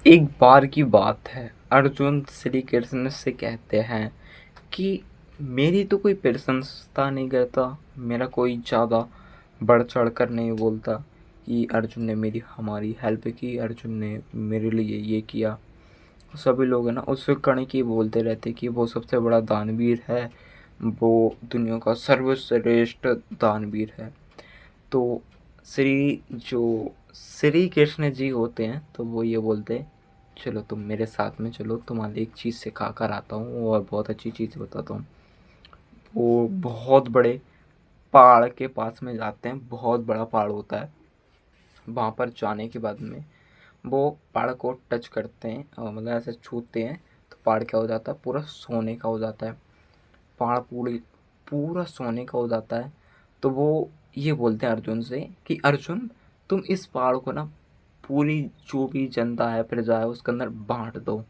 एक बार की बात है। अर्जुन श्री कृष्ण से कहते हैं कि मेरी तो कोई प्रशंसा नहीं करता, मेरा कोई ज़्यादा बढ़ चढ़ कर नहीं बोलता कि अर्जुन ने मेरी हमारी हेल्प की, अर्जुन ने मेरे लिए ये किया। सभी लोग है ना उस कण की बोलते रहते कि वो सबसे बड़ा दानवीर है, वो दुनिया का सर्वश्रेष्ठ दानवीर है। तो जो श्री कृष्ण जी होते हैं तो वो ये बोलते हैं, चलो तुम मेरे साथ में चलो, तुम्हारे एक चीज़ सिखा कर आता हूँ और बहुत अच्छी चीज़ बताता हूँ। वो बहुत बड़े पहाड़ के पास में जाते हैं, बहुत बड़ा पहाड़ होता है। वहाँ पर जाने के बाद में वो पहाड़ को टच करते हैं और मतलब ऐसे छूते हैं तो पहाड़ क्या हो जाता है, पूरा सोने का हो जाता है। पहाड़ पूरी पूरा सोने का हो जाता है। तो वो ये बोलते हैं अर्जुन से कि अर्जुन, तुम इस पहाड़ को ना पूरी जो भी जनता है, प्रजा है, उसके अंदर बांट दो।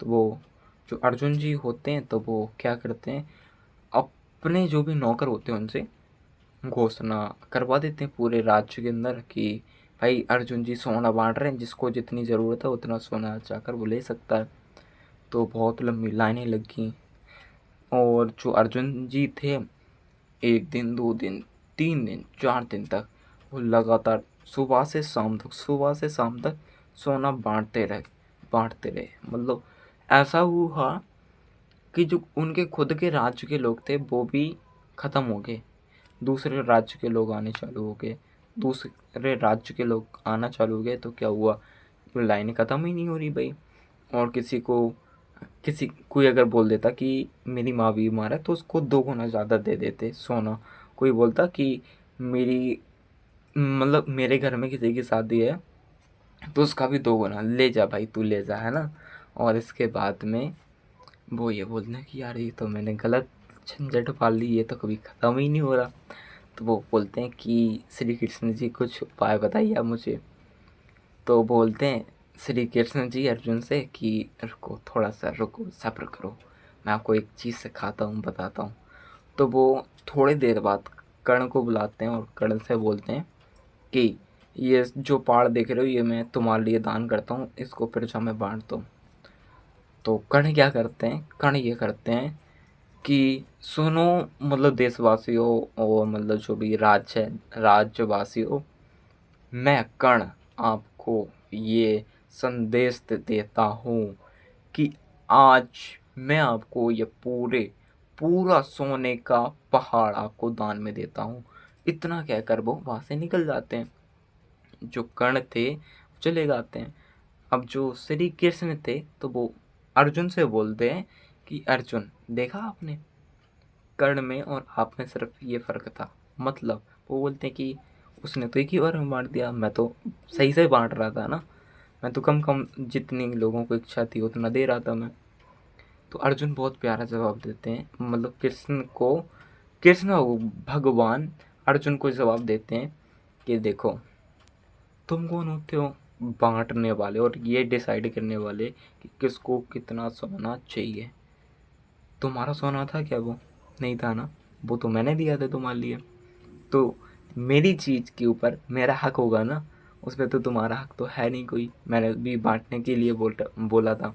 तो वो जो अर्जुन जी होते हैं तो वो क्या करते हैं, अपने जो भी नौकर होते हैं उनसे घोषणा करवा देते हैं पूरे राज्य के अंदर कि भाई अर्जुन जी सोना बांट रहे हैं, जिसको जितनी ज़रूरत है उतना सोना जाकर वो ले सकता है। तो बहुत लंबी लाइनें लगी और जो अर्जुन जी थे, 1 दिन 2 दिन 3 दिन 4 दिन तक वो लगातार सुबह से शाम तक सोना बांटते रहे। मतलब ऐसा हुआ कि जो उनके खुद के राज्य के लोग थे वो भी ख़त्म हो गए, दूसरे राज्य के लोग आने चालू हो गए। दूसरे राज्य के लोग आना चालू हो गए तो क्या हुआ, लाइनें ख़त्म ही नहीं हो रही भाई। और किसी कोई अगर बोल देता कि मेरी माँ बीमार है तो उसको 2 गुना ज़्यादा दे देते सोना। कोई बोलता कि मेरी मतलब मेरे घर में किसी की शादी है तो उसका भी 2 गुना ले जा भाई, तू ले जा, है ना। और इसके बाद में वो ये बोलते हैं कि यार ये तो मैंने गलत झंझट पाल ली, ये तो कभी ख़त्म ही नहीं हो रहा। तो वो बोलते हैं कि श्री कृष्ण जी कुछ उपाय बताइए आप मुझे। तो बोलते हैं श्री कृष्ण जी अर्जुन से कि रुको, थोड़ा सा रुको, सब्र करो, मैं आपको एक चीज़ सिखाता हूँ, बताता हूँ। तो वो थोड़ी देर बाद कर्ण को बुलाते हैं और कर्ण से बोलते हैं कि ये जो पहाड़ देख रहे हो ये मैं तुम्हारे लिए दान करता हूँ, इसको प्रजा में बांट दो। तो कर्ण क्या करते हैं, कर्ण ये करते हैं कि सुनो, मतलब देशवासियों और मतलब जो भी राज्य है राज्यवासियों, मैं कर्ण आपको ये संदेश देता हूँ कि आज मैं आपको ये पूरा सोने का पहाड़ आपको दान में देता हूँ। इतना कहकर वो वहाँ से निकल जाते हैं। जो कर्ण थे चले जाते हैं। अब जो श्री कृष्ण थे तो वो अर्जुन से बोलते हैं कि अर्जुन, देखा आपने, कर्ण में और आप में सिर्फ ये फ़र्क था। मतलब वो बोलते हैं कि उसने तो एक ही बार में बांट दिया, मैं तो सही से बांट रहा था ना, मैं तो कम कम जितनी लोगों को इच्छा थी उतना दे रहा था मैं। तो अर्जुन बहुत प्यारा जवाब देते हैं, मतलब कृष्ण भगवान अर्जुन को जवाब देते हैं कि देखो, तुम कौन होते हो बांटने वाले और ये डिसाइड करने वाले कि किसको कितना सोना चाहिए। तुम्हारा सोना था क्या वो? नहीं था ना, वो तो मैंने दिया था तुम्हारे लिए। तो मेरी चीज़ के ऊपर मेरा हक होगा ना, उसमें तो तुम्हारा हक तो है नहीं कोई। मैंने भी बांटने के लिए बोला था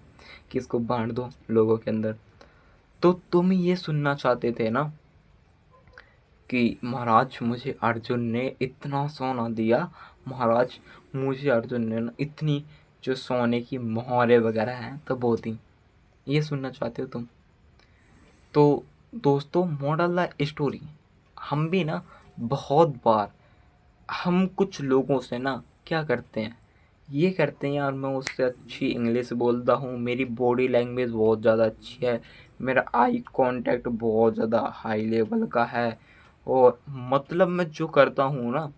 कि इसको बांट दो लोगों के अंदर। तो तुम ये सुनना चाहते थे ना कि महाराज मुझे अर्जुन ने इतना सोना दिया, महाराज मुझे अर्जुन ने ना इतनी जो सोने की मोहरें वगैरह हैं तो वो दी। ये सुनना चाहते हो तुम? तो दोस्तों, मॉडल द स्टोरी, हम भी ना बहुत बार हम कुछ लोगों से ना क्या करते हैं, ये करते हैं यार मैं उससे अच्छी इंग्लिश बोलता हूँ, मेरी बॉडी लैंग्वेज बहुत ज़्यादा अच्छी है, मेरा आई कांटेक्ट बहुत ज़्यादा हाई लेवल का है, और मतलब मैं जो करता हूँ ना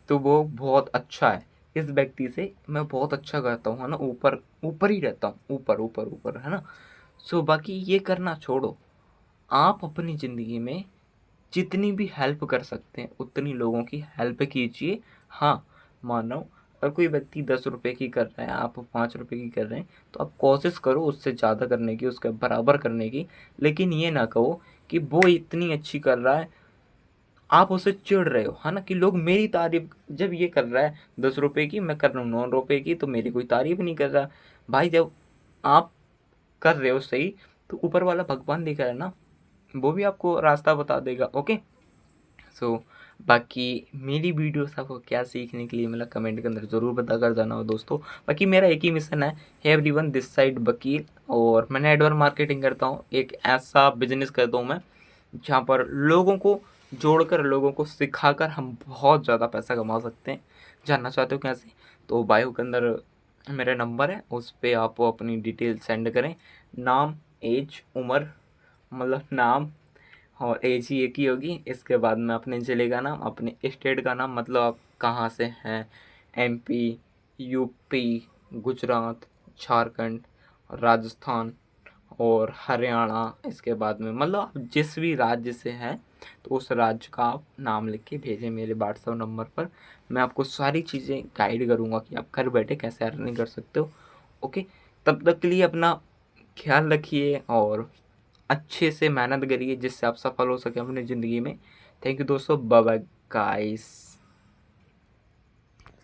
तो वो बहुत अच्छा है। इस व्यक्ति से मैं बहुत अच्छा करता हूँ, है ना, ऊपर ऊपर ही रहता हूँ, ऊपर ऊपर ऊपर, है ना। सो बाकी ये करना छोड़ो, आप अपनी ज़िंदगी में जितनी भी हेल्प कर सकते हैं उतनी लोगों की हेल्प कीजिए। हाँ, मानो अगर कोई व्यक्ति 10 रुपए की कर रहा है, आप 5 रुपए की कर रहे हैं, तो आप कोशिश करो उससे ज़्यादा करने की, उसके बराबर करने की। लेकिन ये ना कहो कि वो इतनी अच्छी कर रहा है आप उससे चिढ़ रहे हो, है ना? कि लोग मेरी तारीफ़ जब ये कर रहा है 10 रुपए की, मैं कर रहा हूँ 9 रुपए की, तो मेरी कोई तारीफ़ नहीं कर रहा। भाई जब आप कर रहे हो सही, तो ऊपर वाला भगवान दिख रहा है ना, वो भी आपको रास्ता बता देगा, ओके? सो बाकी मेरी वीडियो से आपको क्या सीखने के लिए मिला कमेंट के अंदर ज़रूर बता कर जाना हो दोस्तों। बाकी मेरा एक ही मिशन है, हे एवरीवन दिस साइड वकील, और मैं नेटवर्क मार्केटिंग करता हूँ। एक ऐसा बिजनेस करता हूँ मैं जहाँ पर लोगों को जोड़कर, लोगों को सिखाकर हम बहुत ज़्यादा पैसा कमा सकते हैं। जानना चाहते हो कैसे? तो बायो के अंदर मेरा नंबर है, उस पे आप अपनी डिटेल सेंड करें। नाम, एज, उम्र, मतलब नाम और एज ही एक ही होगी। इसके बाद में अपने ज़िले का नाम, अपने स्टेट का नाम, मतलब आप कहाँ से हैं, एमपी, यूपी, गुजरात, झारखंड, राजस्थान और हरियाणा। इसके बाद में मतलब आप जिस भी राज्य से हैं, तो उस राज्य का आप नाम लिख के भेजें मेरे व्हाट्सएप नंबर पर। मैं आपको सारी चीज़ें गाइड करूँगा कि आप घर बैठे कैसे अर्निंग कर सकते हो, ओके? तब तक के लिए अपना ख्याल रखिए और अच्छे से मेहनत करिए जिससे आप सफल हो सकें अपनी ज़िंदगी में। थैंक यू दोस्तों, बाय बाय गाइस।